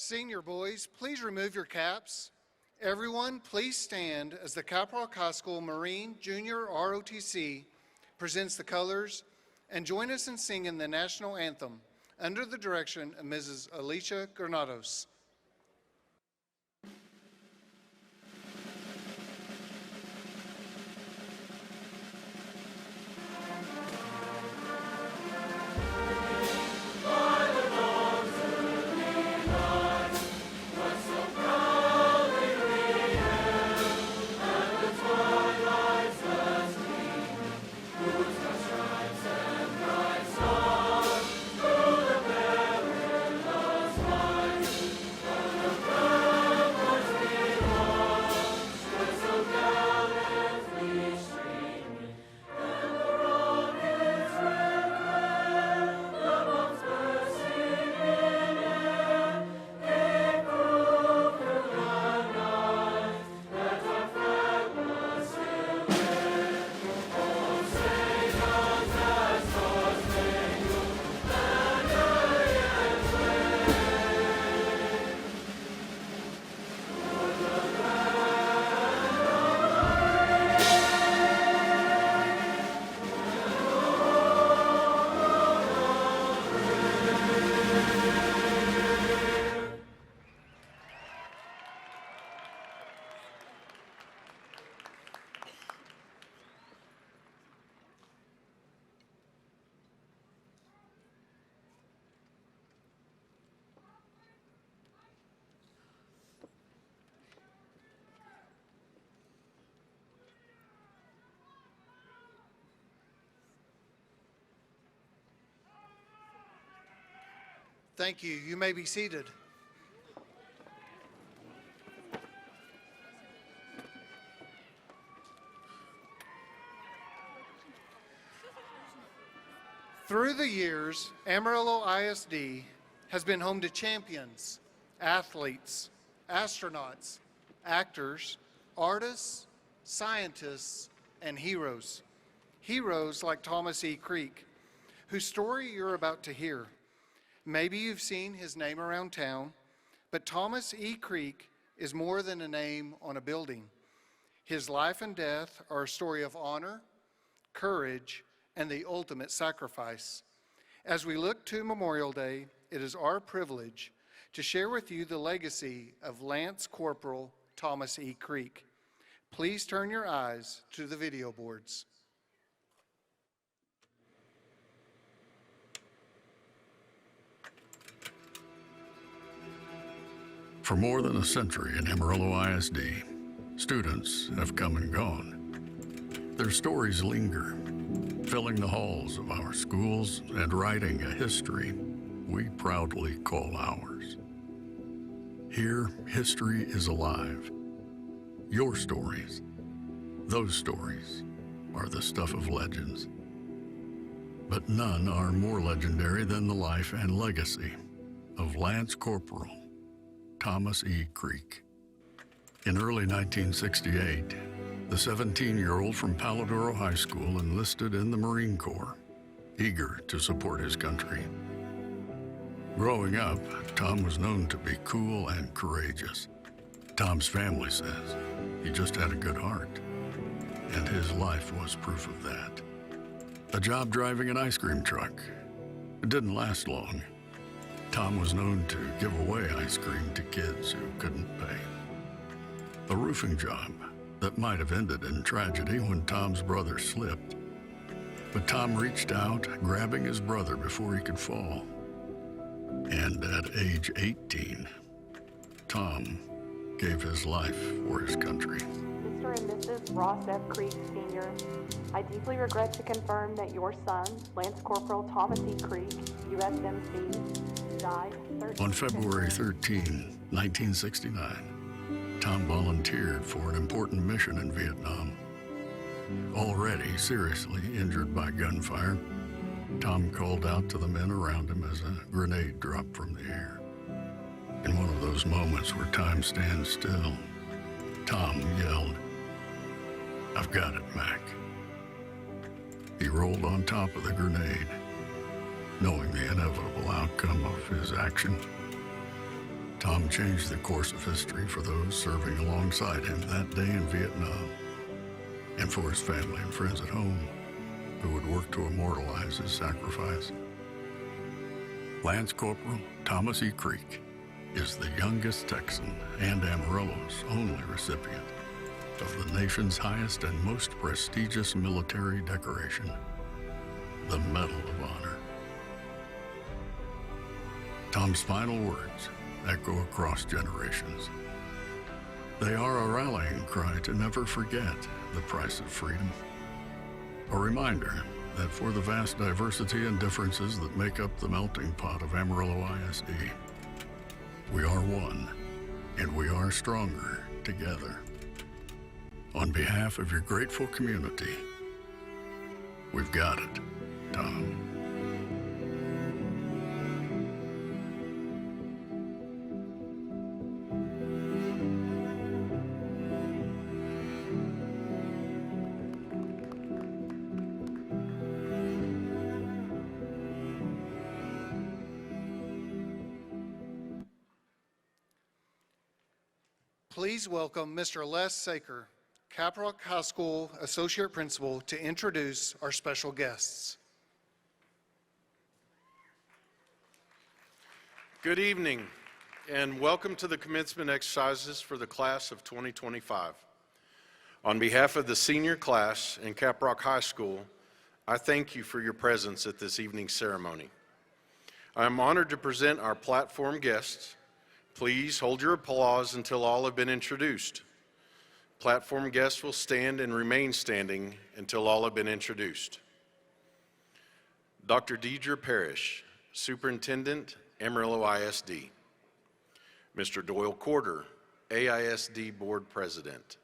Senior boys, please remove your caps. Everyone, please stand as the Caprock High School Marine Junior ROTC presents the colors and join us in singing the national anthem under the direction of Mrs. Alicia Granados. Thank you. You may be seated. Through the years, Amarillo ISD has been home to champions, athletes, astronauts, actors, artists, scientists, and heroes. Heroes like Thomas E. Creek, whose story you're about to hear. Maybe you've seen his name around town, but Thomas E. Creek is more than a name on a building. His life and death are a story of honor, courage, and the ultimate sacrifice. As we look to Memorial Day, it is our privilege to share with you the legacy of Lance Corporal Thomas E. Creek. Please turn your eyes to the video boards. For more than a century in Amarillo ISD, students have come and gone. Their stories linger, filling the halls of our schools and writing a history we proudly call ours. Here, history is alive. Your stories, those stories, are the stuff of legends. But none are more legendary than the life and legacy of Lance Corporal Thomas E. Creek. In early 1968, the 17-year-old from Palo Duro High School enlisted in the Marine Corps, eager to support his country. Growing up, Tom was known to be cool and courageous. Tom's family says he just had a good heart, and his life was proof of that. A job driving an ice cream truck. It didn't last long. Tom was known to give away ice cream to kids who couldn't pay. A roofing job that might have ended in tragedy when Tom's brother slipped. But Tom reached out, grabbing his brother before he could fall. And at age 18, Tom gave his life for his country. Mr. and Mrs. Ross F. Creek, Sr., I deeply regret to confirm that your son, Lance Corporal Thomas E. Creek, USMC, died on February 13, 1969. Tom volunteered for an important mission in Vietnam. Already seriously injured by gunfire, Tom called out to the men around him as a grenade dropped from the air. In one of those moments where time stands still, Tom yelled, "I've got it, Mac." He rolled on top of the grenade, knowing the inevitable outcome of his action. Tom changed the course of history for those serving alongside him that day in Vietnam, and for his family and friends at home who would work to immortalize his sacrifice. Lance Corporal Thomas E. Creek is the youngest Texan and Amarillo's only recipient of the nation's highest and most prestigious military decoration, the Medal of Honor. Tom's final words echo across generations. They are a rallying cry to never forget the price of freedom. A reminder that for the vast diversity and differences that make up the melting pot of Amarillo ISD, we are one, and we are stronger together. On behalf of your grateful community, we've got it, Tom. Please welcome Mr. Les Saker, Caprock High School Associate Principal, to introduce our special guests. Good evening, and welcome to the commencement exercises for the class of 2025. On behalf of the senior class in Caprock High School, I thank you for your presence at this evening's ceremony. I am honored to present our platform guests. Please hold your applause until all have been introduced. Platform guests will stand and remain standing until all have been introduced. Dr. Deidre Parrish, Superintendent, Amarillo ISD. Mr. Doyle Corder, AISD Board President.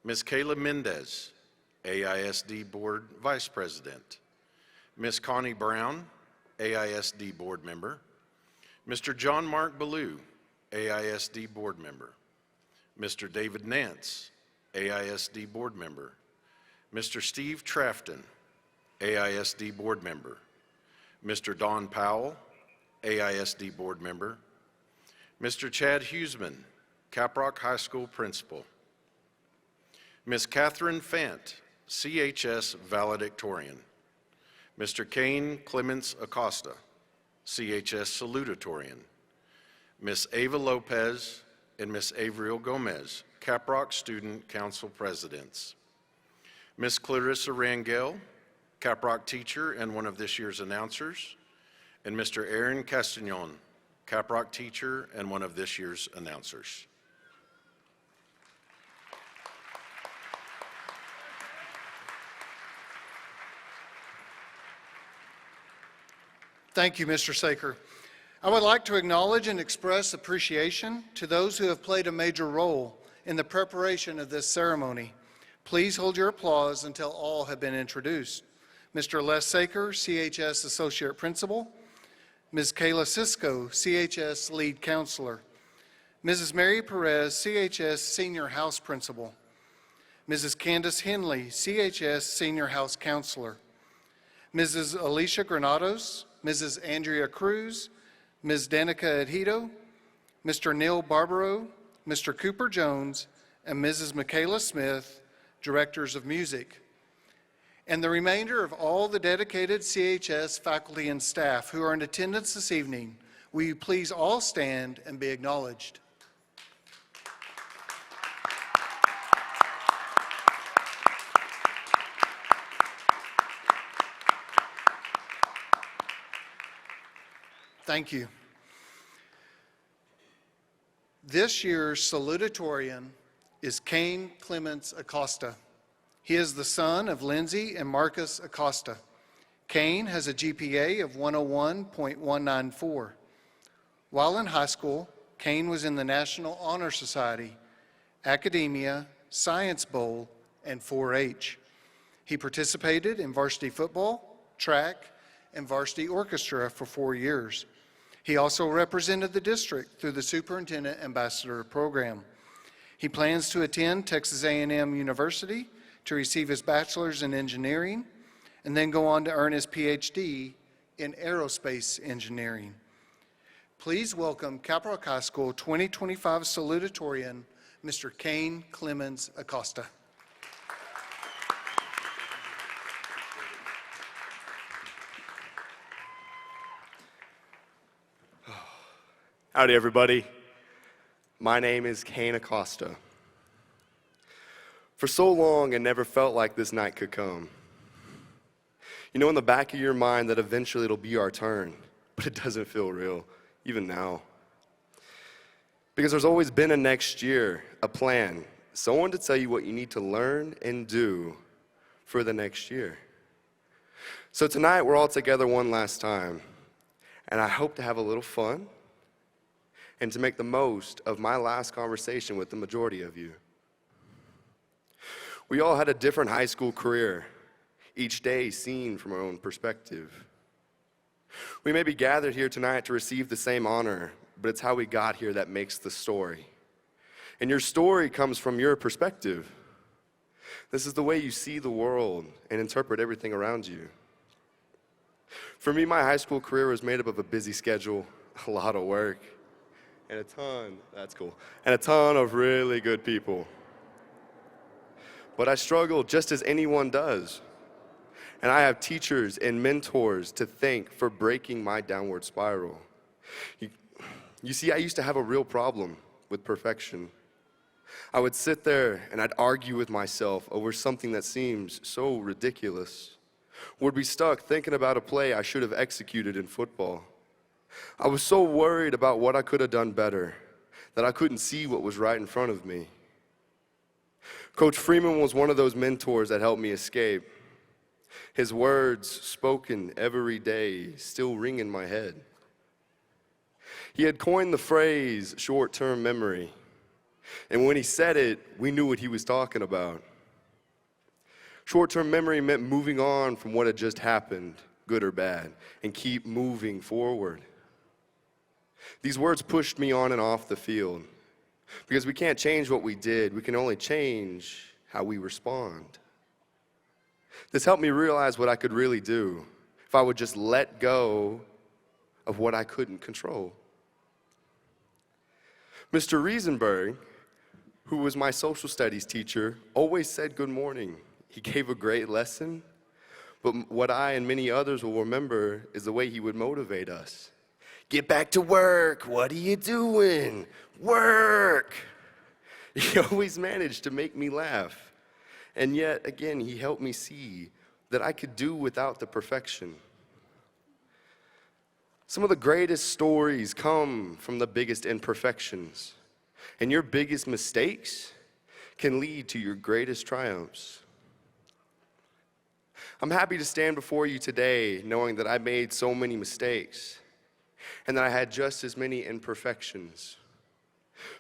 Ms. Kayla Mendez, AISD Board Vice President. Ms. Connie Brown, AISD Board Member. Mr. John Mark Ballou, AISD Board Member. Mr. David Nance, AISD Board Member. Mr. Steve Trafton, AISD Board Member. Mr. Don Powell, AISD Board Member. Mr. Chad Huseman, Caprock High School Principal. Ms. Catherine Fant, CHS Valedictorian. Mr. Kane Clements Acosta, CHS Salutatorian. Ms. Ava Lopez and Ms. Avriel Gomez, Caprock Student Council Presidents. Ms. Clarissa Rangel, Caprock teacher and one of this year's announcers. And Mr. Aaron Castagnon, Caprock teacher and one of this year's announcers. Thank you, Mr. Saker. I would like to acknowledge and express appreciation to those who have played a major role in the preparation of this ceremony. Please hold your applause until all have been introduced. Mr. Les Saker, CHS Associate Principal. Ms. Kayla Cisco, CHS Lead Counselor. Mrs. Mary Perez, CHS Senior House Principal. Mrs. Candace Henley, CHS Senior House Counselor. Mrs. Alicia Granados, Mrs. Andrea Cruz, Ms. Danica Adhito, Mr. Neil Barbaro, Mr. Cooper Jones, and Mrs. Michaela Smith, Directors of Music. And the remainder of all the dedicated CHS faculty and staff who are in attendance this evening, will you please all stand and be acknowledged? Thank you. This year's salutatorian is Kane Clements Acosta. He is the son of Lindsay and Marcus Acosta. Kane has a GPA of 101.194. While in high school, Kane was in the National Honor Society, Academia, Science Bowl, and 4-H. He participated in varsity football, track, and varsity orchestra for 4 years. He also represented the district through the Superintendent Ambassador Program. He plans to attend Texas A&M University to receive his bachelor's in engineering and then go on to earn his PhD in aerospace engineering. Please welcome Caprock High School 2025 Salutatorian, Mr. Kane Clemens Acosta. Howdy, everybody. My name is Kane Acosta. For so long, it never felt like this night could come. You know in the back of your mind that eventually it'll be our turn, but it doesn't feel real, even now. Because there's always been a next year, a plan, someone to tell you what you need to learn and do for the next year. So tonight, we're all together one last time, and I hope to have a little fun and to make the most of my last conversation with the majority of you. We all had a different high school career, each day seen from our own perspective. We may be gathered here tonight to receive the same honor, but it's how we got here that makes the story. And your story comes from your perspective. This is the way you see the world and interpret everything around you. For me, my high school career was made up of a busy schedule, a lot of work, and a ton of really good people. But I struggled just as anyone does. And I have teachers and mentors to thank for breaking my downward spiral. You see, I used to have a real problem with perfection. I would sit there and I'd argue with myself over something that seems so ridiculous. Would be stuck thinking about a play I should have executed in football. I was so worried about what I could have done better that I couldn't see what was right in front of me. Coach Freeman was one of those mentors that helped me escape. His words, spoken every day, still ring in my head. He had coined the phrase short-term memory, and when he said it, we knew what he was talking about. Short-term memory meant moving on from what had just happened, good or bad, and keep moving forward. These words pushed me on and off the field, because we can't change what we did, we can only change how we respond. This helped me realize what I could really do if I would just let go of what I couldn't control. Mr. Riesenberg, who was my social studies teacher, always said good morning. He gave a great lesson, but what I and many others will remember is the way he would motivate us. Get back to work. What are you doing? Work. He always managed to make me laugh. And yet, again, he helped me see that I could do without the perfection. Some of the greatest stories come from the biggest imperfections. And your biggest mistakes can lead to your greatest triumphs. I'm happy to stand before you today knowing that I made so many mistakes and that I had just as many imperfections.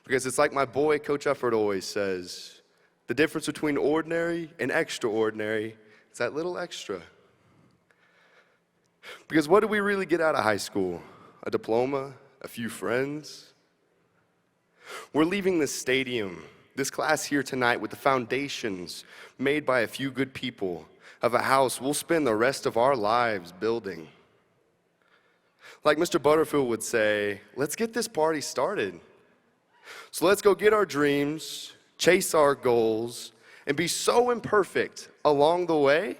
Because it's like my boy, Coach Ufford, always says, the difference between ordinary and extraordinary is that little extra. Because what do we really get out of high school? A diploma? A few friends? We're leaving this stadium, this class here tonight, with the foundations made by a few good people of a house we'll spend the rest of our lives building. Like Mr. Butterfield would say, let's get this party started. So let's go get our dreams, chase our goals, and be so imperfect along the way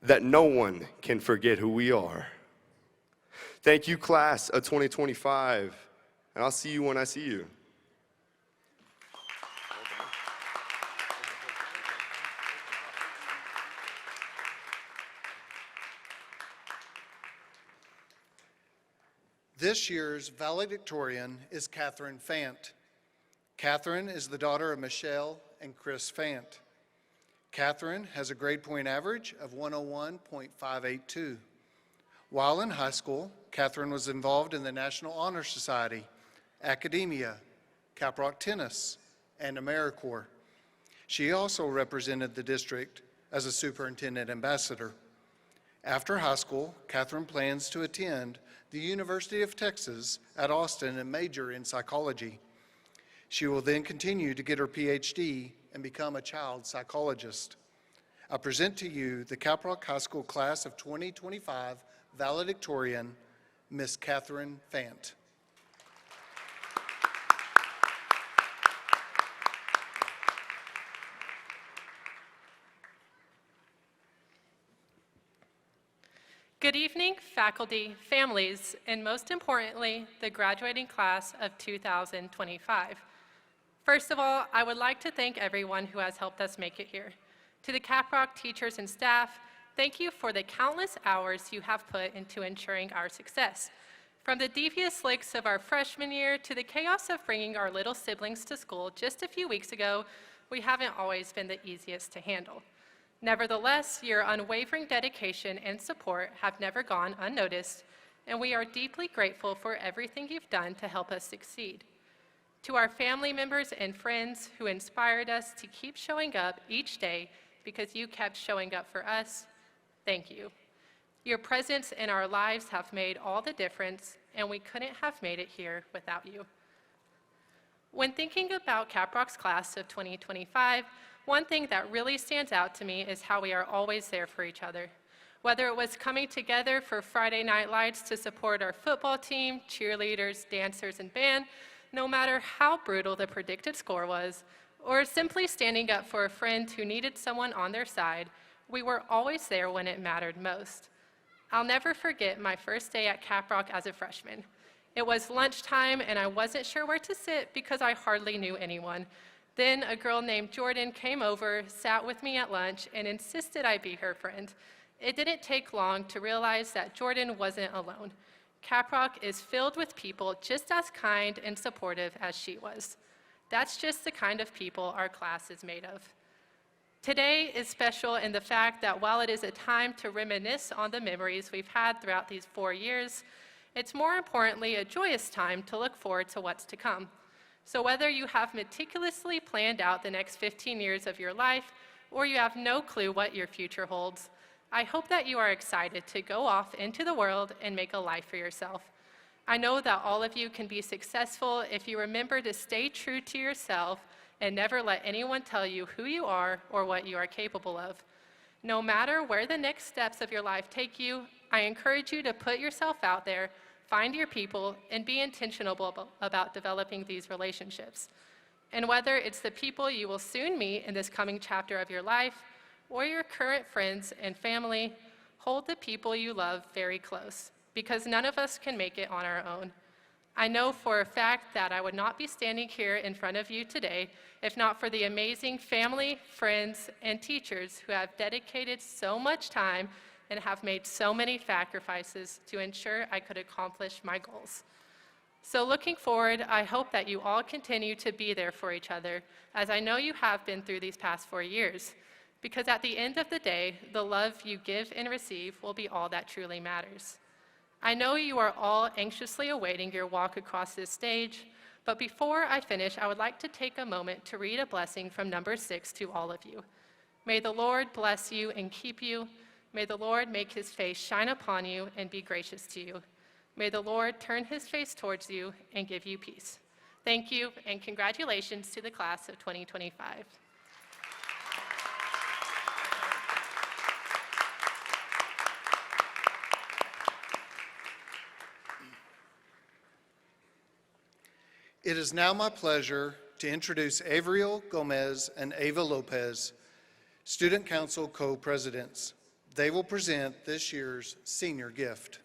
that no one can forget who we are. Thank you, class of 2025, and I'll see you when I see you. This year's valedictorian is Catherine Fant. Catherine is the daughter of Michelle and Chris Fant. Catherine has a grade point average of 101.582. While in high school, Catherine was involved in the National Honor Society, academia, Caprock tennis, and AmeriCorps. She also represented the district as a superintendent ambassador. After high school, Catherine plans to attend the University of Texas at Austin and major in psychology. She will then continue to get her PhD and become a child psychologist. I present to you the Caprock High School class of 2025 valedictorian, Miss Catherine Fant. Good evening, faculty, families, and most importantly, the graduating class of 2025. First of all, I would like to thank everyone who has helped us make it here. To the Caprock teachers and staff, thank you for the countless hours you have put into ensuring our success. From the devious licks of our freshman year to the chaos of bringing our little siblings to school just a few weeks ago, we haven't always been the easiest to handle. Nevertheless, your unwavering dedication and support have never gone unnoticed, and we are deeply grateful for everything you've done to help us succeed. To our family members and friends who inspired us to keep showing up each day because you kept showing up for us, thank you. Your presence in our lives have made all the difference, and we couldn't have made it here without you. When thinking about Caprock's class of 2025, one thing that really stands out to me is how we are always there for each other. Whether it was coming together for Friday night lights to support our football team, cheerleaders, dancers, and band, no matter how brutal the predicted score was, or simply standing up for a friend who needed someone on their side, we were always there when it mattered most. I'll never forget my first day at Caprock as a freshman. It was lunchtime and I wasn't sure where to sit because I hardly knew anyone. Then a girl named Jordan came over, sat with me at lunch, and insisted I be her friend. It didn't take long to realize that Jordan wasn't alone. Caprock is filled with people just as kind and supportive as she was. That's just the kind of people our class is made of. Today is special in the fact that while it is a time to reminisce on the memories we've had throughout these 4 years, it's more importantly a joyous time to look forward to what's to come. So whether you have meticulously planned out the next 15 years of your life, or you have no clue what your future holds, I hope that you are excited to go off into the world and make a life for yourself. I know that all of you can be successful if you remember to stay true to yourself and never let anyone tell you who you are or what you are capable of. No matter where the next steps of your life take you, I encourage you to put yourself out there, find your people, and be intentional about developing these relationships. And whether it's the people you will soon meet in this coming chapter of your life, or your current friends and family, hold the people you love very close, because none of us can make it on our own. I know for a fact that I would not be standing here in front of you today if not for the amazing family, friends, and teachers who have dedicated so much time and have made so many sacrifices to ensure I could accomplish my goals. So looking forward, I hope that you all continue to be there for each other, as I know you have been through these past 4 years, because at the end of the day, the love you give and receive will be all that truly matters. I know you are all anxiously awaiting your walk across this stage, but before I finish, I would like to take a moment to read a blessing from number 6 to all of you. May the Lord bless you and keep you. May the Lord make his face shine upon you and be gracious to you. May the Lord turn his face towards you and give you peace. Thank you, and congratulations to the class of 2025. It is now my pleasure to introduce Avriel Gomez and Ava Lopez, Student Council co-presidents. They will present this year's senior gift.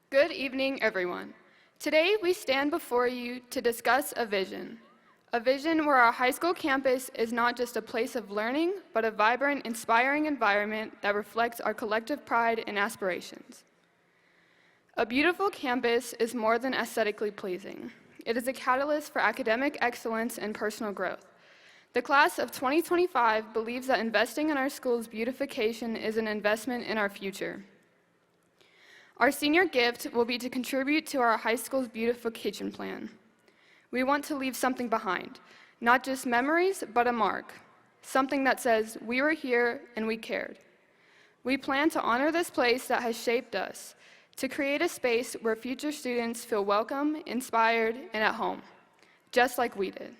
Good evening, everyone. Today, we stand before you to discuss a vision where our high school campus is not just a place of learning, but a vibrant, inspiring environment that reflects our collective pride and aspirations. A beautiful campus is more than aesthetically pleasing. It is a catalyst for academic excellence and personal growth. The class of 2025 believes that investing in our school's beautification is an investment in our future. Our senior gift will be to contribute to our high school's beautification plan. We want to leave something behind, not just memories, but a mark, something that says, we were here and we cared. We plan to honor this place that has shaped us, to create a space where future students feel welcome, inspired, and at home, just like we did.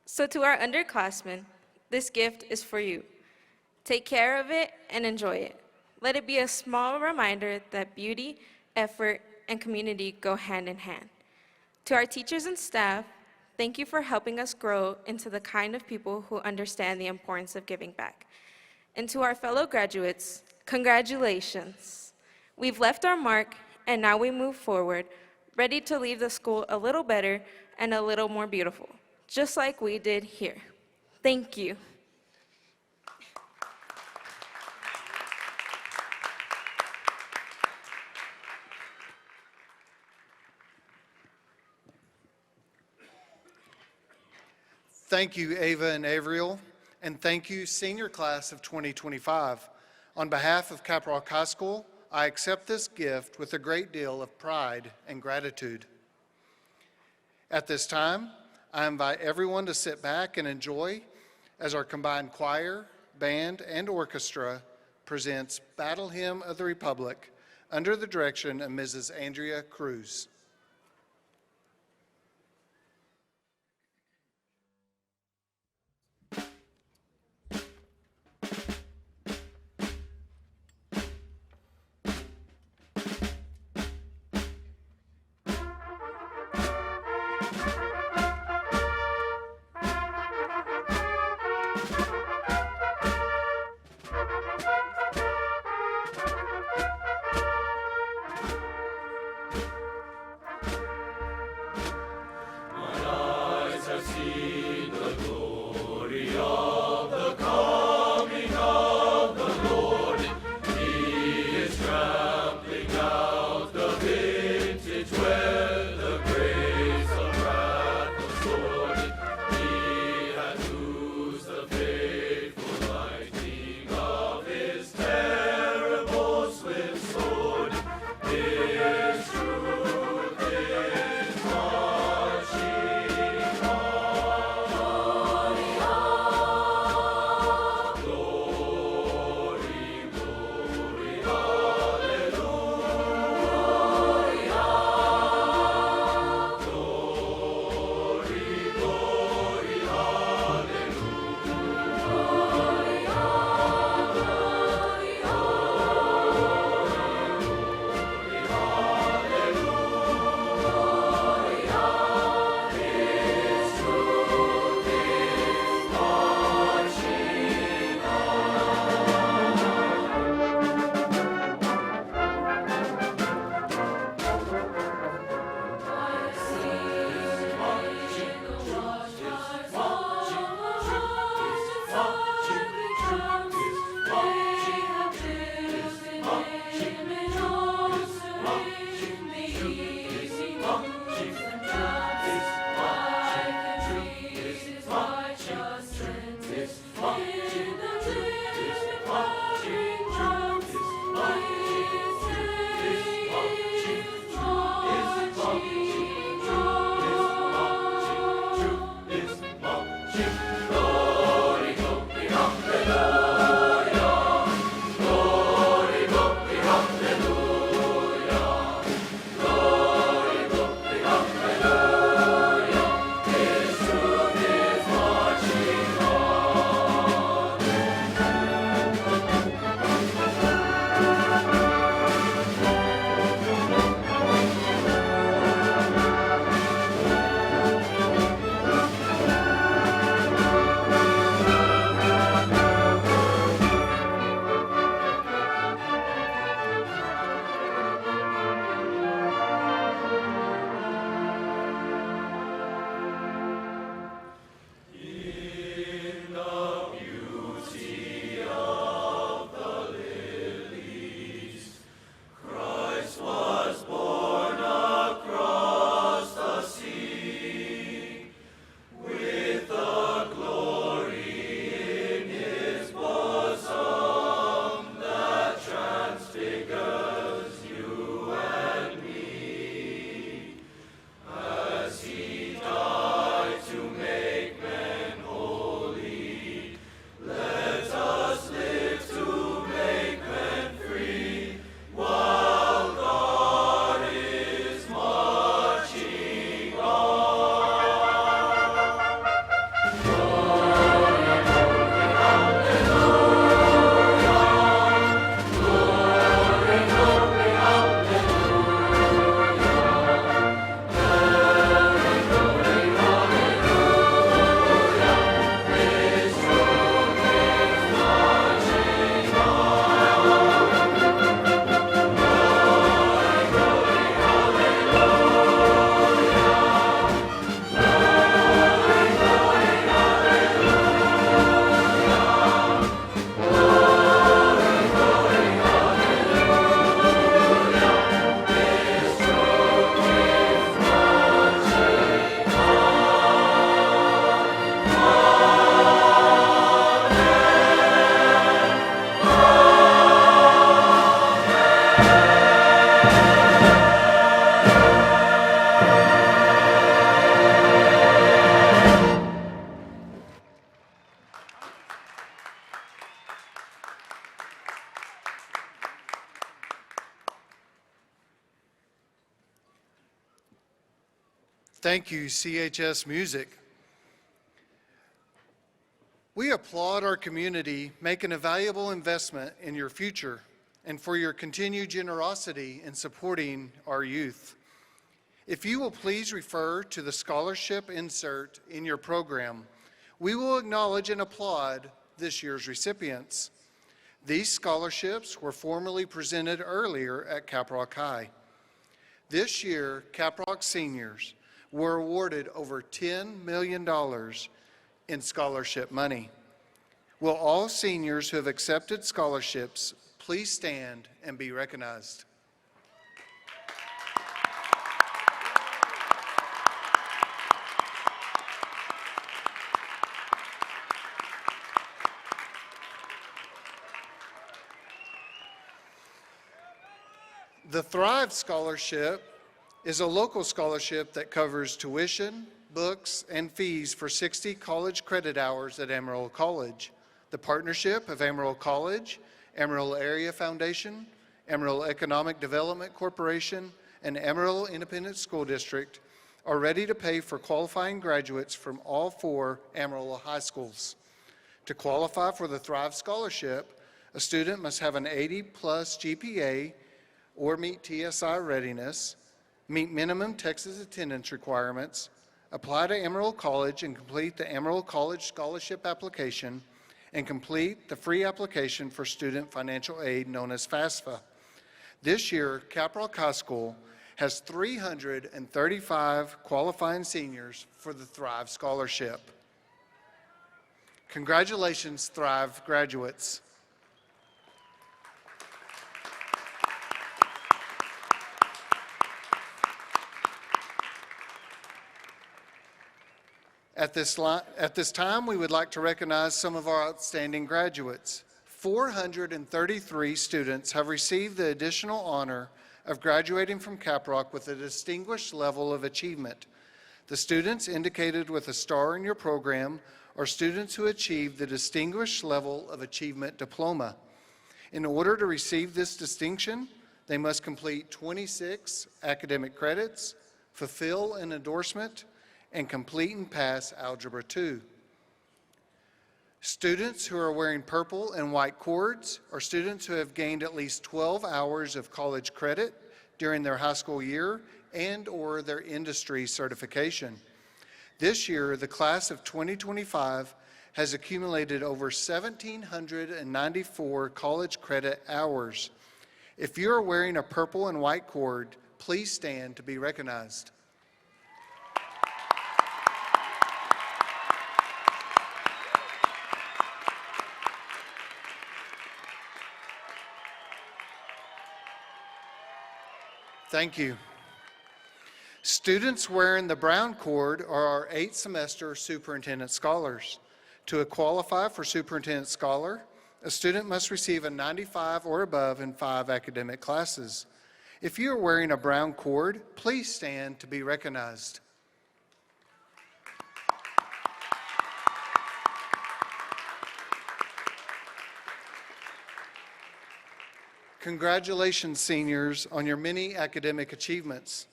So to our underclassmen, this gift is for you. Take care of it and enjoy it. Let it be a small reminder that beauty, effort, and community go hand in hand. To our teachers and staff, thank you for helping us grow into the kind of people who understand the importance of giving back. And to our fellow graduates, congratulations. We've left our mark, and now we move forward, ready to leave the school a little better and a little more beautiful, just like we did here. Thank you. Thank you, Ava and Avriel, and thank you, senior class of 2025. On behalf of Caprock High School, I accept this gift with a great deal of pride and gratitude. At this time, I invite everyone to sit back and enjoy as our combined choir, band, and orchestra presents Battle Hymn of the Republic under the direction of Mrs. Andrea Cruz. Where the grace of Thank you, CHS Music. We applaud our community making a valuable investment in your future and for your continued generosity in supporting our youth. If you will please refer to the scholarship insert in your program, we will acknowledge and applaud this year's recipients. These scholarships were formally presented earlier at Caprock High. This year, Caprock seniors were awarded over $10 million in scholarship money. Will all seniors who have accepted scholarships please stand and be recognized? The Thrive Scholarship is a local scholarship that covers tuition, books, and fees for 60 college credit hours at Amarillo College. The partnership of Amarillo College, Amarillo Area Foundation, Amarillo Economic Development Corporation, and Amarillo Independent School District are ready to pay for qualifying graduates from all 4 Amarillo high schools. To qualify for the Thrive Scholarship, a student must have an 80-plus GPA or meet TSI readiness, meet minimum Texas attendance requirements, apply to Amarillo College and complete the Amarillo College Scholarship application, and complete the free application for student financial aid known as FAFSA. This year, Caprock High School has 335 qualifying seniors for the Thrive Scholarship. Congratulations, Thrive graduates. At this time, we would like to recognize some of our outstanding graduates. 433 students have received the additional honor of graduating from Caprock with a distinguished level of achievement. The students indicated with a star in your program are students who achieved the Distinguished Level of Achievement diploma. In order to receive this distinction, they must complete 26 academic credits, fulfill an endorsement, and complete and pass Algebra 2. Students who are wearing purple and white cords are students who have gained at least 12 hours of college credit during their high school year and/or their industry certification. This year, the class of 2025 has accumulated over 1,794 college credit hours. If you are wearing a purple and white cord, please stand to be recognized. Thank you. Students wearing the brown cord are our 8th semester superintendent scholars. To qualify for superintendent scholar, a student must receive a 95 or above in 5 academic classes. If you are wearing a brown cord, please stand to be recognized. Congratulations, seniors, on your many academic achievements.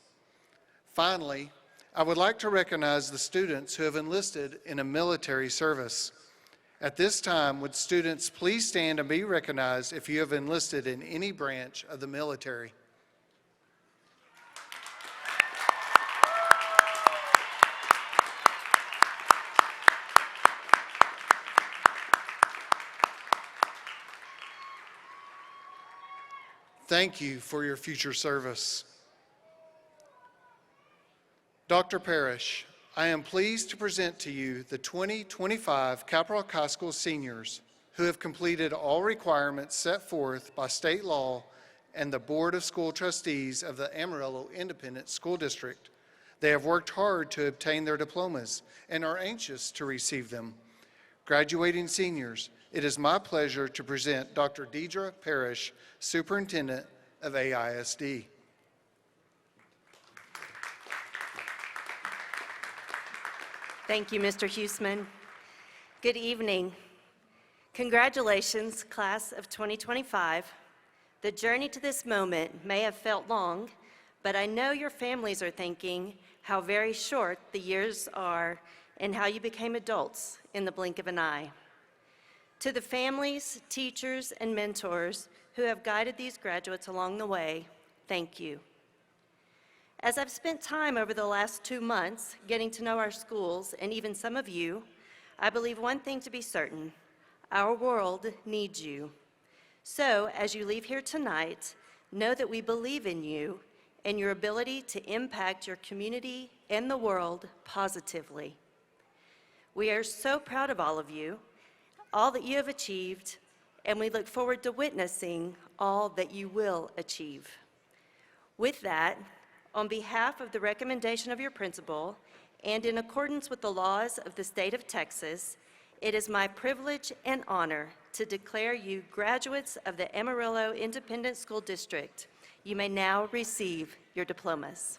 Finally, I would like to recognize the students who have enlisted in a military service. At this time, would students please stand and be recognized if you have enlisted in any branch of the military? Thank you for your future service. Dr. Parrish, I am pleased to present to you the 2025 Caprock High School seniors who have completed all requirements set forth by state law and the Board of School Trustees of the Amarillo Independent School District. They have worked hard to obtain their diplomas and are anxious to receive them. Graduating seniors, it is my pleasure to present Dr. Deidre Parrish, Superintendent of AISD. Thank you, Mr. Huseman. Good evening. Congratulations, class of 2025. The journey to this moment may have felt long, but I know your families are thinking, how very short the years are and how you became adults in the blink of an eye. To the families, teachers, and mentors who have guided these graduates along the way, thank you. As I've spent time over the last 2 months getting to know our schools and even some of you, I believe one thing to be certain: our world needs you. So, as you leave here tonight, know that we believe in you and your ability to impact your community and the world positively. We are so proud of all of you, all that you have achieved, and we look forward to witnessing all that you will achieve. With that, on behalf of the recommendation of your principal, and in accordance with the laws of the state of Texas, it is my privilege and honor to declare you graduates of the Amarillo Independent School District. You may now receive your diplomas.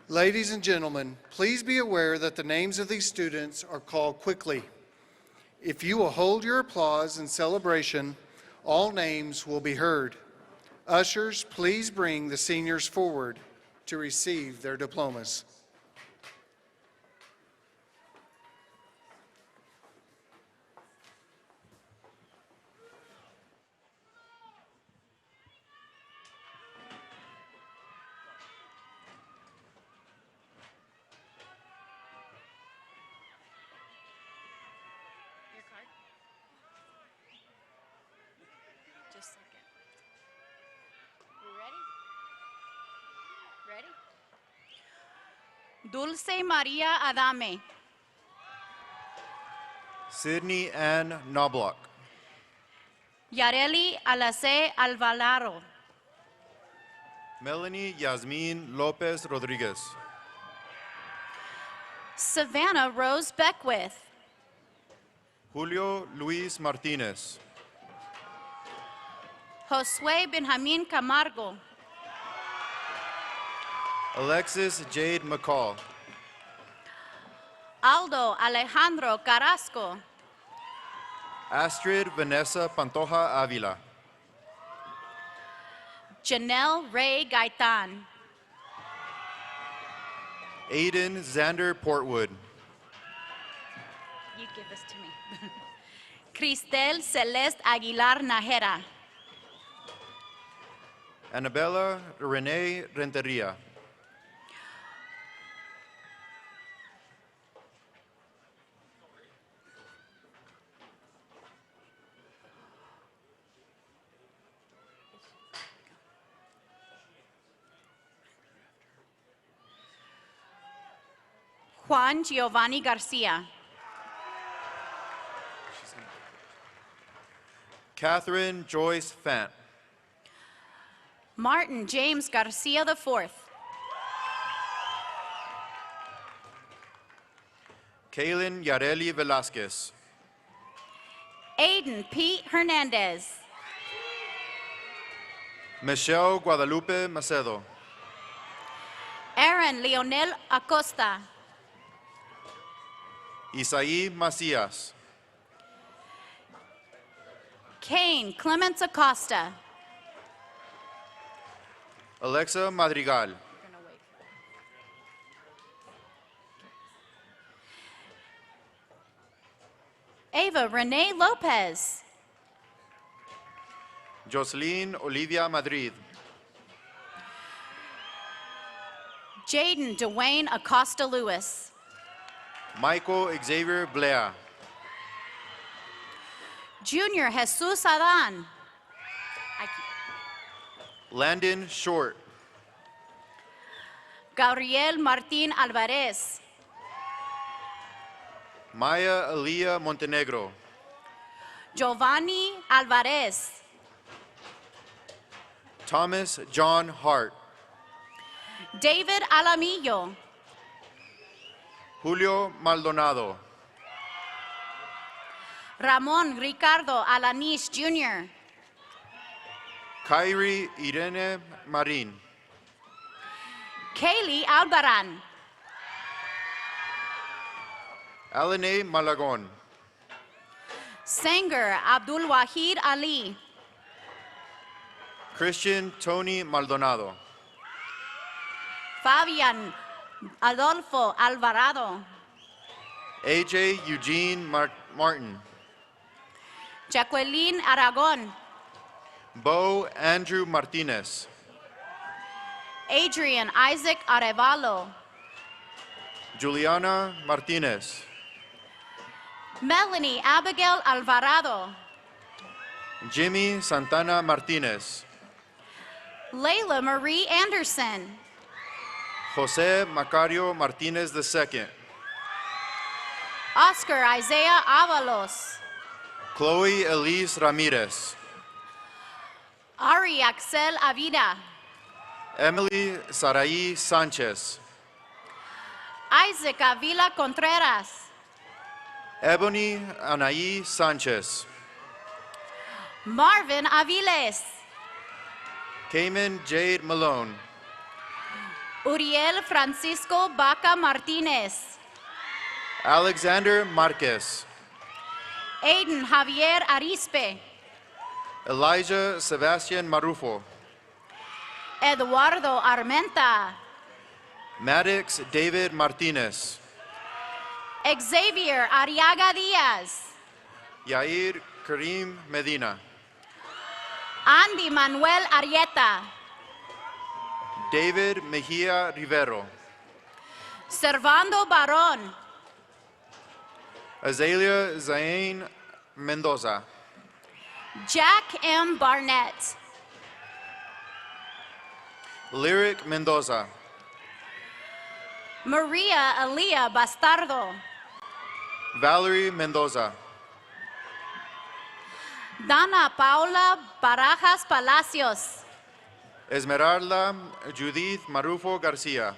Ladies and gentlemen, please be aware that the names of these students are called quickly. If you will hold your applause and celebration, all names will be heard. Ushers, please bring the seniors forward to receive their diplomas. Just a second. You ready? Ready? Dulce Maria Adame. Sydney Ann Knobloch. Yareli Alace Alvalaro. Melanie Yasmin Lopez Rodriguez. Savannah Rose Beckwith. Julio Luis Martinez. Josue Benjamin Camargo. Alexis Jade McCall. Aldo Alejandro Carrasco. Astrid Vanessa Pantoja Avila. Janelle Ray Gaitan. Aiden Xander Portwood. You give this to me. Cristel Celeste Aguilar Najera. Annabella Renee Renteria. Juan Giovanni Garcia. Catherine Joyce Fant. Martin James Garcia IV. Kaylin Yareli Velasquez. Aiden Pete Hernandez. Michelle Guadalupe Macedo. Aaron Leonel Acosta. Isaí Macias. Kane Clements Acosta. Alexa Madrigal. Ava Renee Lopez. Jocelyn Olivia Madrid. Jaden Dwayne Acosta Lewis. Michael Xavier Blea. Junior Jesus Adan. Landon Short. Gabriel Martin Alvarez. Maya Elia Montenegro. Giovanni Alvarez. Thomas John Hart. David Alamillo. Julio Maldonado. Ramon Ricardo Alanis Jr. Kyrie Irene Marin. Kaylee Albaran. Alene Malagon. Sanger Abdul Wahid Ali. Christian Tony Maldonado. Fabian Adolfo Alvarado. AJ Eugene Martin. Jacqueline Aragon. Bo Andrew Martinez. Adrian Isaac Arevalo. Juliana Martinez. Melanie Abigail Alvarado. Jimmy Santana Martinez. Layla Marie Anderson. Jose Macario Martinez II. Oscar Isaiah Avalos. Chloe Elise Ramirez. Ari Axel Avida. Emily Sarai Sanchez. Isaac Avila Contreras. Ebony Anaí Sanchez. Marvin Aviles. Cayman Jade Malone. Uriel Francisco Baca Martinez. Alexander Marquez. Aiden Javier Arispe. Elijah Sebastian Marufo. Eduardo Armenta. Maddox David Martinez. Xavier Ariaga Diaz. Yair Karim Medina. Andy Manuel Arieta. David Mejia Rivero. Servando Barón. Azalea Zain Mendoza. Jack M. Barnett. Lyric Mendoza. Maria Elia Bastardo. Valerie Mendoza. Dana Paula Barajas Palacios. Esmeralda Judith Marufo Garcia.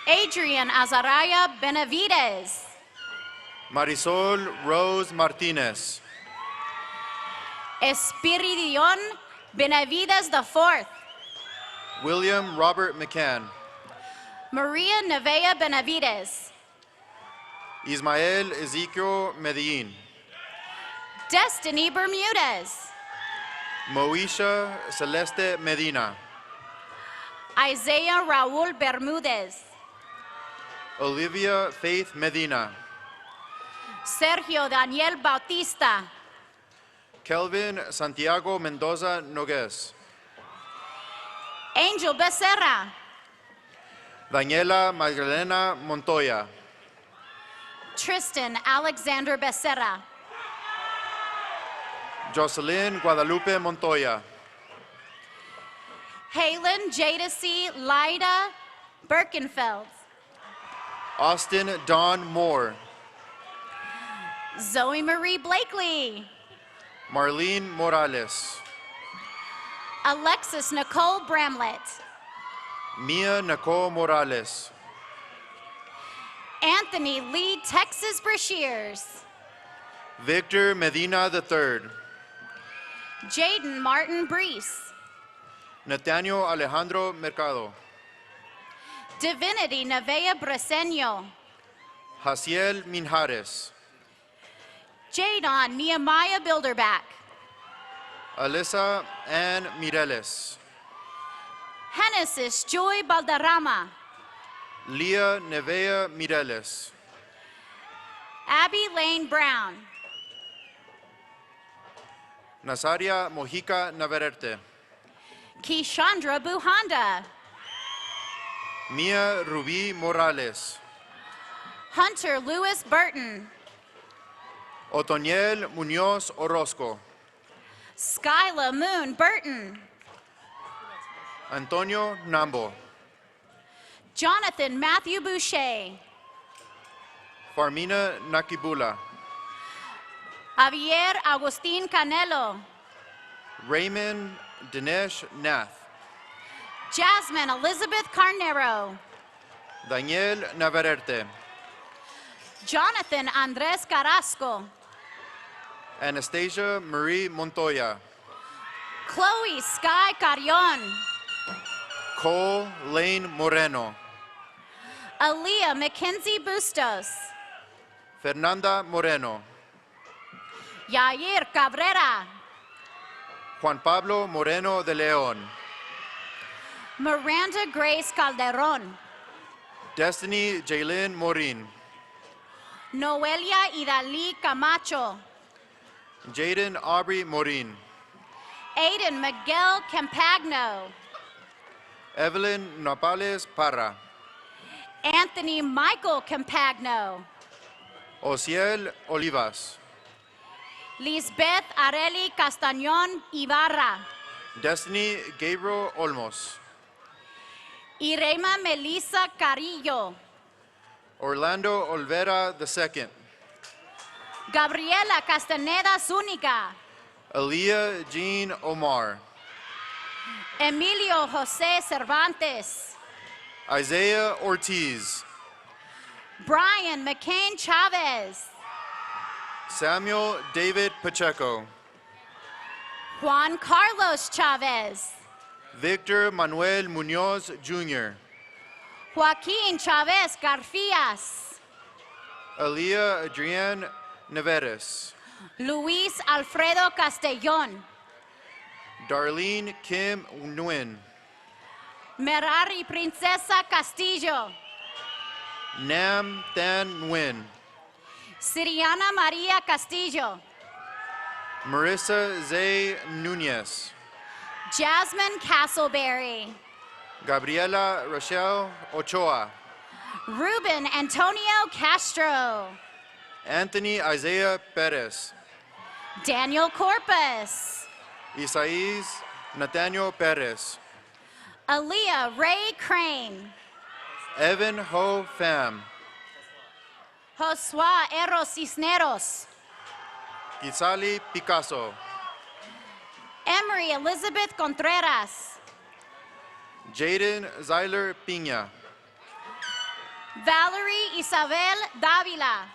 Adrian Azaraya Benavides. Marisol Rose Martinez. Espiridion Benavides IV. William Robert McCann. Maria Nevea Benavides. Ismael Ezequiel Medellin. Destiny Bermudez. Moesha Celeste Medina. Isaiah Raul Bermudez. Olivia Faith Medina. Sergio Daniel Bautista. Kelvin Santiago Mendoza Noguez. Angel Becerra. Daniela Magdalena Montoya. Tristan Alexander Becerra. Jocelyn Guadalupe Montoya. Halen Jadacy Lyda Birkenfeld. Austin Don Moore. Zoe Marie Blakely. Marlene Morales. Alexis Nicole Bramlett. Mia Nicole Morales. Anthony Lee Texas Brashears. Victor Medina III. Jaden Martin Brees. Nathaniel Alejandro Mercado. Divinity Nevea Breseño. Jaciel Minjares. Jadon Nehemiah Bilderback. Alyssa Ann Mireles. Genesis Joy Balderrama. Leah Nevea Mireles. Abby Lane Brown. Nazaria Mojica Navarrete. Kishandra Buhanda. Mia Ruby Morales. Hunter Lewis Burton. Otoniel Muñoz Orozco. Skyla Moon Burton. Antonio Nambo. Jonathan Matthew Boucher. Farmina Nakibula. Javier Agustin Canelo. Raymond Dinesh Nath. Jasmine Elizabeth Carnero. Daniel Navarrete. Jonathan Andres Carrasco. Anastasia Marie Montoya. Chloe Sky Carrion. Cole Lane Moreno. Aaliyah Mackenzie Bustos. Fernanda Moreno. Yair Cabrera, Juan Pablo Moreno de León, Miranda Grace Calderon, Destiny Jaylin Morin, Noelia Idalí Camacho, Jaden Aubrey Morin, Aiden Miguel Campagno, Evelyn Nopales Parra, Anthony Michael Campagno, Ociel Olivas, Lisbeth Areli Castañón Ibarra, Destiny Gabriel Olmos, Irema Melissa Carrillo, Orlando Olvera II, Gabriela Castaneda Zúñiga, Aaliyah Jean Omar, Emilio José Cervantes, Isaiah Ortiz, Brian McCain Chavez, Samuel David Pacheco, Juan Carlos Chavez, Victor Manuel Munoz Jr., Joaquín Chavez Garfias, Aaliyah Adrienne Neveres, Luis Alfredo Castellón, Darlene Kim Nguyen, Merari Princesa Castillo, Nam Than Nguyen, Siriana María Castillo, Marissa Zay Nunez, Jasmine Castleberry, Gabriela Rochelle Ochoa, Ruben Antonio Castro, Anthony Isaiah Perez, Daniel Corpus, Isaias Nathaniel Perez, Aaliyah Ray Crane, Evan Ho Pham, Josua Eros Cisneros, Gisali Picasso, Emery Elizabeth Contreras, Jaden Zyler Pina, Valerie Isabel Davila,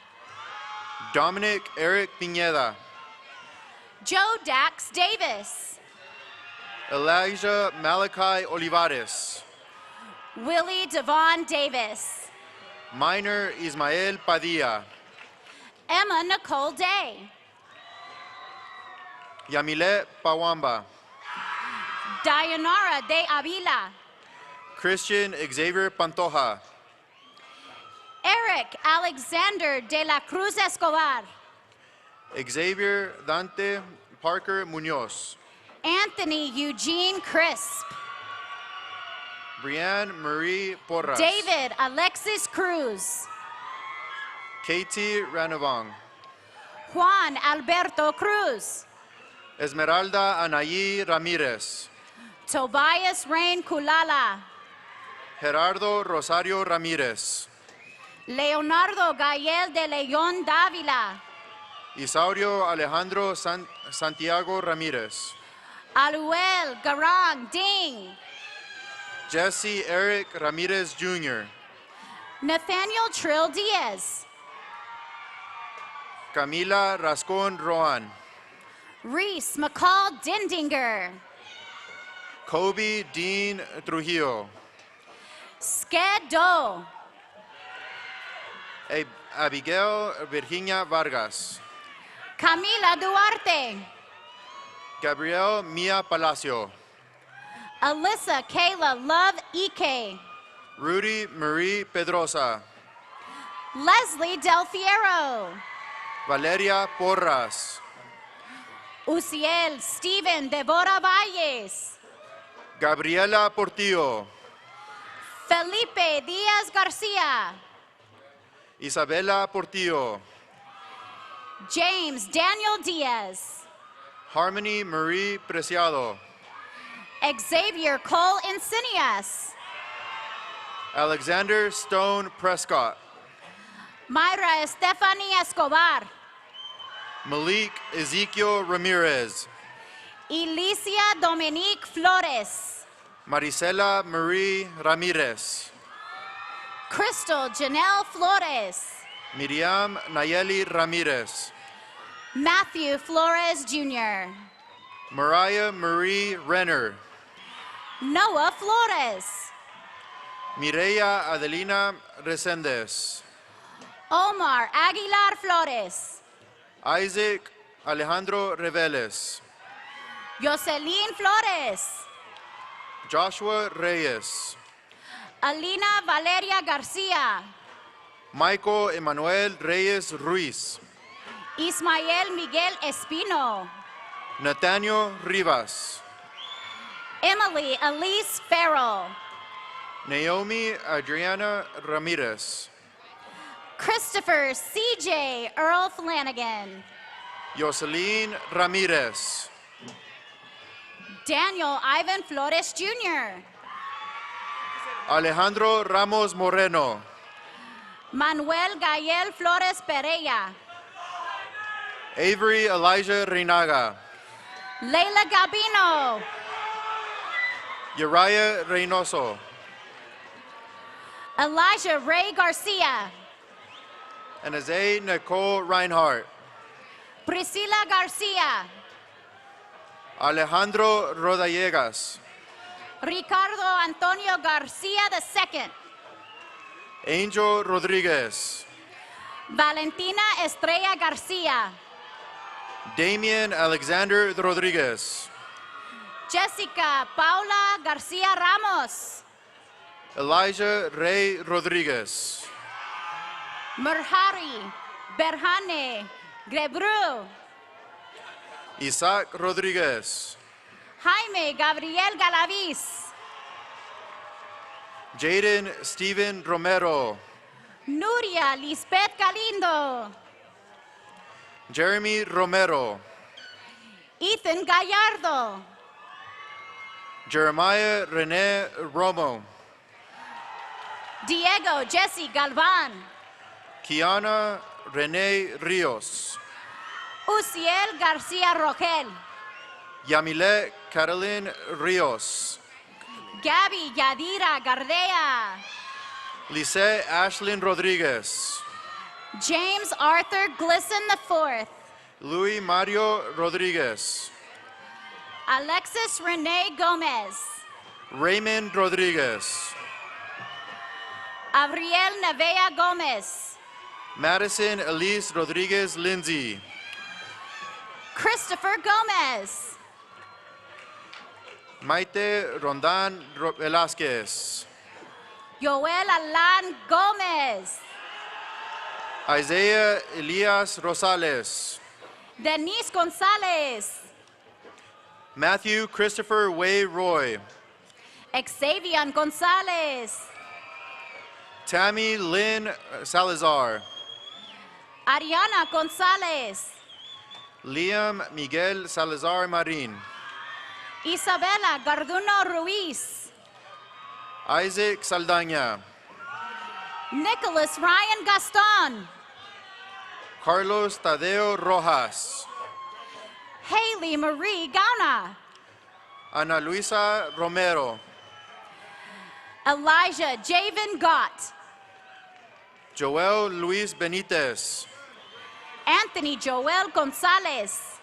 Dominic Eric Pineda, Joe Dax Davis, Elijah Malachi Olivares, Willie Devon Davis, Minor Ismael Padilla, Emma Nicole Day, Yamilet Pawamba, Dayanara de Avila, Christian Xavier Pantoja, Eric Alexander de la Cruz Escobar, Xavier Dante Parker Munoz, Anthony Eugene Crisp, Brianne Marie Porras, David Alexis Cruz, Katie Ranovang, Juan Alberto Cruz, Esmeralda Anayi Ramirez, Tobias Rain Kulala, Gerardo Rosario Ramirez, Leonardo Gael de León Dávila, Isaurio Alejandro Santiago Ramirez, Aluel Garang Ding, Jesse Eric Ramirez Jr., Nathaniel Trill Diaz, Camila Rascon Roan, Reese McCall Dindinger, Kobe Dean Trujillo, Sked Doe, Abigail Virginia Vargas, Camila Duarte, Gabriel Mia Palacio, Alyssa Kayla Love Ike, Rudy Marie Pedrosa, Leslie Del Fiero, Valeria Porras, Uciel Steven Devora Valles, Gabriela Portillo, Felipe Diaz Garcia, Isabela Portillo, James Daniel Diaz, Harmony Marie Preciado, Xavier Cole Insidious, Alexander Stone Prescott, Myra Estefany Escobar, Malik Ezekiel Ramirez, Elicia Dominique Flores, Marisela Marie Ramirez, Crystal Janelle Flores, Miriam Nayeli Ramirez, Matthew Flores Jr., Mariah Marie Renner, Noah Flores, Mireya Adelina Resendez, Omar Aguilar Flores, Isaac Alejandro Reveles, Jocelyn Flores, Joshua Reyes, Alina Valeria Garcia, Michael Emmanuel Reyes Ruiz, Ismael Miguel Espino, Nathaniel Rivas, Emily Elise Farrell, Naomi Adriana Ramirez, Christopher C.J. Earl Flanagan, Jocelyn Ramirez, Daniel Ivan Flores Jr., Alejandro Ramos Moreno, Manuel Gael Flores Pereira, Avery Elijah Reinaga, Leila Gabino, Uriah Reynoso, Elijah Ray Garcia, and Azay Nicole Reinhardt, Priscila Garcia, Alejandro Rodallegas, Ricardo Antonio Garcia II, Angel Rodriguez, Valentina Estrella Garcia, Damian Alexander Rodriguez, Jessica Paula Garcia Ramos, Elijah Ray Rodriguez, Murhari Berhane Grebru, Isaac Rodriguez, Jaime Gabriel Galaviz, Jaden Steven Romero, Nuria Lisbeth Galindo, Jeremy Romero, Ethan Gallardo, Jeremiah Rene Romo, Diego Jesse Galvan, Kiana Rene Rios, Uciel Garcia Rogel, Yamile Catalin Rios, Gabby Yadira Gardea, Lise Ashlyn Rodriguez, James Arthur Glisson IV, Luis Mario Rodriguez, Alexis Renee Gomez, Raymond Rodriguez, Abriel Nevea Gomez, Madison Elise Rodriguez Lindsay, Christopher Gomez, Maite Rondan Velázquez, Joel Alan Gomez, Isaiah Elias Rosales, Denise Gonzalez, Matthew Christopher Way Roy, Xavier Gonzalez, Tammy Lynn Salazar, Ariana Gonzalez, Liam Miguel Salazar Marin, Isabela Garduno Ruiz, Isaac Saldaña, Nicholas Ryan Gaston, Carlos Tadeo Rojas, Haley Marie Gauna, Ana Luisa Romero, Elijah Javen Gott, Joel Luis Benitez, Anthony Joel Gonzalez,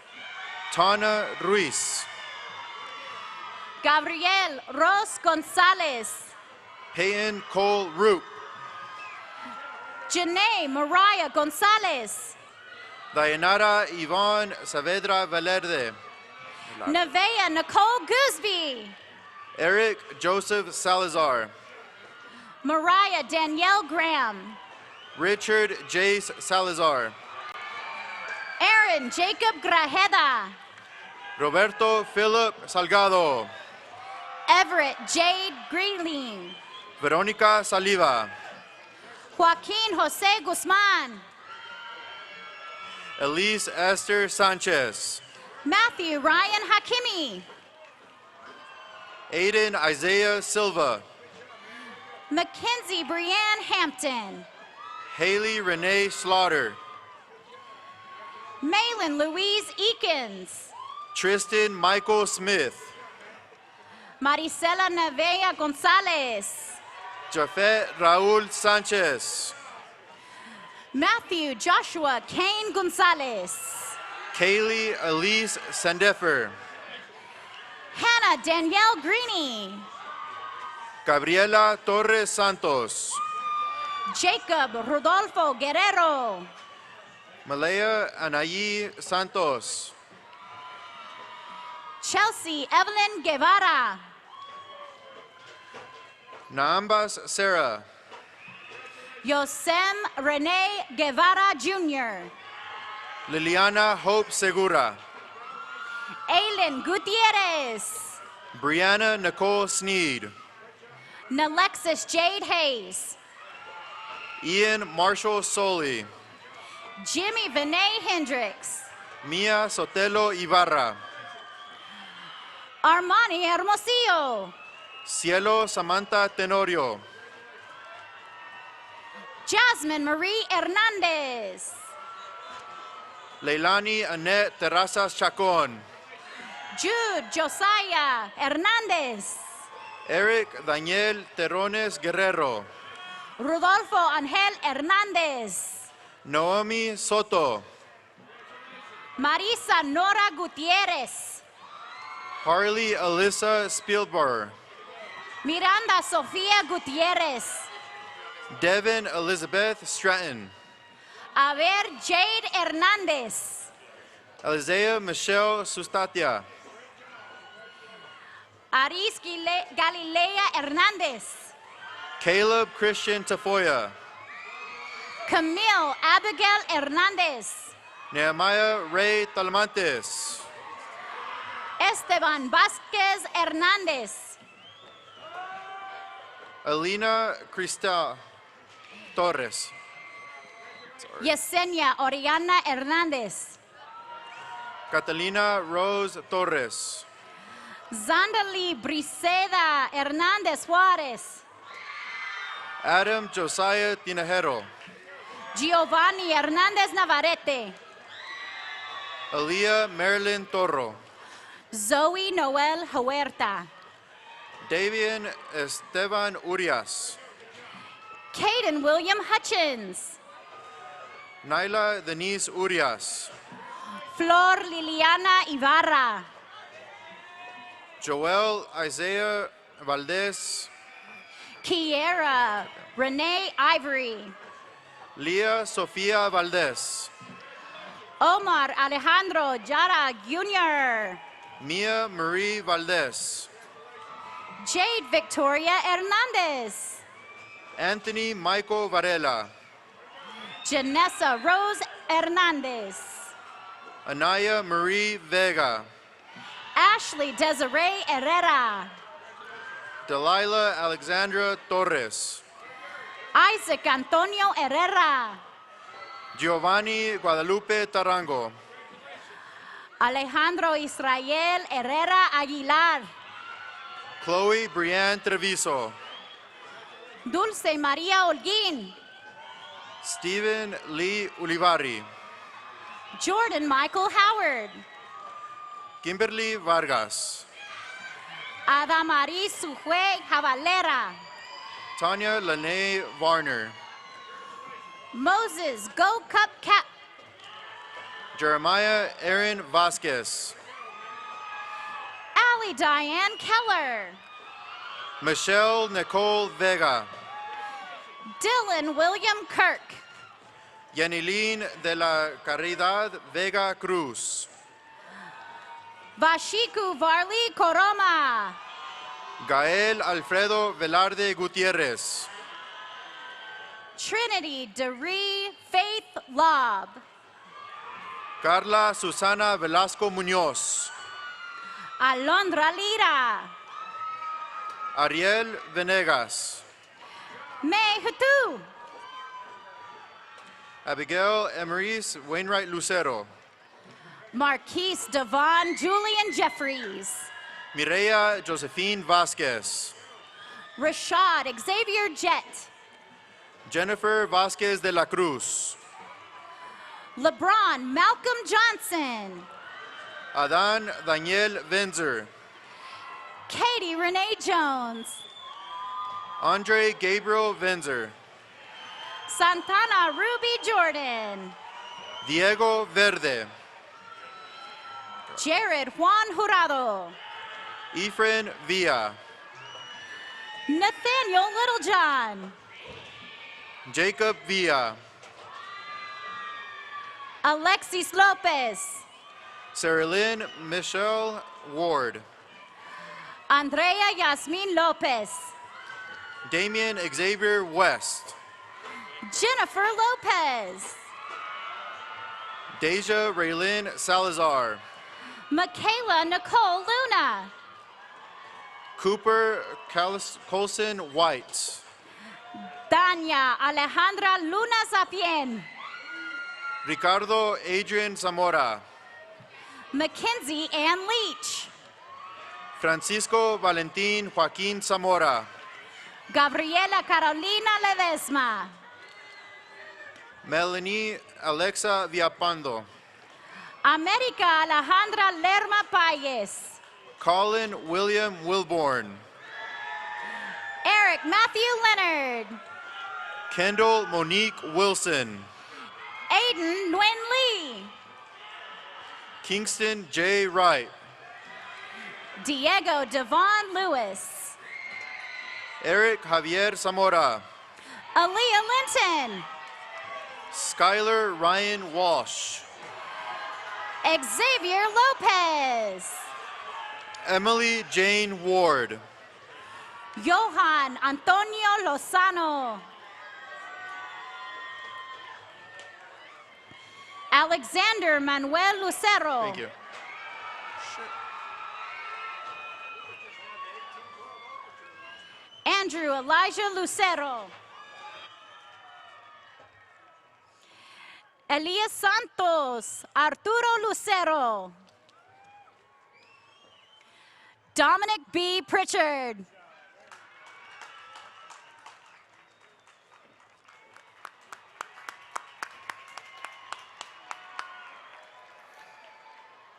Tana Ruiz, Gabriel Ros Gonzalez, Peyton Cole Roop, Janae Mariah Gonzalez, Dayanara Yvonne Saavedra Valerde, Nevea Nicole Gooseby, Eric Joseph Salazar, Mariah Danielle Graham, Richard Jace Salazar, Aaron Jacob Grajeda, Roberto Philip Salgado, Everett Jade Greenling, Veronica Saliva, Joaquin Jose Guzman, Elise Esther Sanchez, Matthew Ryan Hakimi, Aiden Isaiah Silva, Mackenzie Brianne Hampton, Haley Renee Slaughter, Malin Louise Eakins, Tristan Michael Smith, Maricela Nevea Gonzalez, Jafet Raul Sanchez, Matthew Joshua Kane Gonzalez, Kaylee Elise Sandefer, Hannah Danielle Greeny, Gabriela Torres Santos, Jacob Rodolfo Guerrero, Malaya Anayi Santos. Chelsea Evelyn Guevara. Naambas Sarah. Yosem Rene Guevara Jr. Liliana Hope Segura. Aylin Gutierrez. Brianna Nicole Sneed. Nalexis Jade Hayes. Ian Marshall Soley. Jimmy Vinay Hendricks. Mia Sotelo Ibarra. Armani Hermosillo. Cielo Samantha Tenorio. Jasmine Marie Hernandez. Leilani Annette Terrazas Chacon. Jude Josiah Hernandez. Eric Daniel Terrones Guerrero. Rodolfo Angel Hernandez. Naomi Soto. Marisa Nora Gutierrez. Harley Alyssa Spielberg. Miranda Sofía Gutierrez. Devin Elizabeth Stratton. Aber Jade Hernandez. Alizea Michelle Sustatia. Aris Galilea Hernandez. Caleb Christian Tafoya. Camille Abigail Hernandez. Nehemiah Ray Talamantes. Esteban Vázquez Hernandez. Alina Cristal Torres. Yesenia Oriana Hernandez. Catalina Rose Torres. Zandali Briseda Hernandez Juarez. Adam Josiah Tinajero. Giovanni Hernandez Navarrete. Aaliyah Marilyn Torro. Zoe Noel Huerta. Davian Esteban Urias. Caden William Hutchins. Naila Denise Urias. Flor Liliana Ibarra. Joel Isaiah Valdez. Kiera Renee Ivory. Leah Sofia Valdez. Omar Alejandro Jara Jr. Mia Marie Valdez. Jade Victoria Hernandez. Anthony Michael Varela. Janessa Rose Hernandez. Anaya Marie Vega. Ashley Desiree Herrera. Delilah Alexandra Torres. Isaac Antonio Herrera. Giovanni Guadalupe Tarango. Alejandro Israel Herrera Aguilar. Chloe Brianne Treviso. Dulce María Holguín. Stephen Lee Ulivari. Jordan Michael Howard. Kimberly Vargas. Adamaris Sujue Javalera. Tanya Lene Varner. Moses Go Cup Cap. Jeremiah Aaron Vasquez. Allie Diane Keller. Michelle Nicole Vega. Dylan William Kirk. Yanilin de la Caridad Vega Cruz. Vashiku Varley Coroma. Gael Alfredo Velarde Gutierrez. Trinity DeRee Faith Lob. Carla Susana Velasco Muñoz. Alondra Lira. Ariel Venegas. May Hutu. Abigail Emeris Wainwright Lucero. Marquise Devon Julian Jeffries. Mireya Josephine Vasquez. Rashad Xavier Jett. Jennifer Vasquez de la Cruz. LeBron Malcolm Johnson. Adan Daniel Venzer. Katie Renee Jones. Andre Gabriel Venzer. Santana Ruby Jordan. Diego Verde. Jared Juan Jurado. Efren Villa. Nathaniel Littlejohn. Jacob Villa. Alexis Lopez. Sarilyn Michelle Ward. Andrea Yasmin Lopez. Damian Xavier West. Jennifer Lopez. Deja Raylin Salazar. Michaela Nicole Luna. Cooper Colson White. Dania Alejandra Luna Zapien. Ricardo Adrian Zamora. Mackenzie Ann Leach. Francisco Valentin Joaquin Zamora. Gabriela Carolina Ledesma. Melanie Alexa Viapando. America Alejandra Lerma Payes. Colin William Wilborn. Eric Matthew Leonard. Kendall Monique Wilson. Aiden Nguyen Lee. Kingston J. Wright. Diego Devon Lewis. Eric Javier Zamora. Aaliyah Linton. Skylar Ryan Walsh. Xavier Lopez. Emily Jane Ward. Johan Antonio Lozano. Alexander Manuel Lucero. Thank you. Andrew Elijah Lucero. Elias Santos. Arturo Lucero. Dominic B. Pritchard.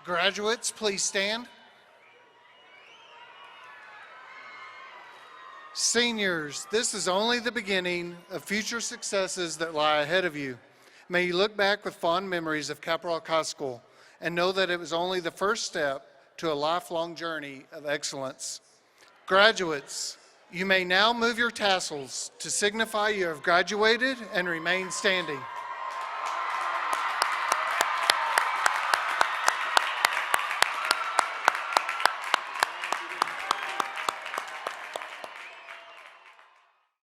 Graduates, please stand. Seniors, this is only the beginning of future successes that lie ahead of you. May you look back with fond memories of Caprock High School and know that it was only the first step to a lifelong journey of excellence. Graduates, you may now move your tassels to signify you have graduated and remain standing.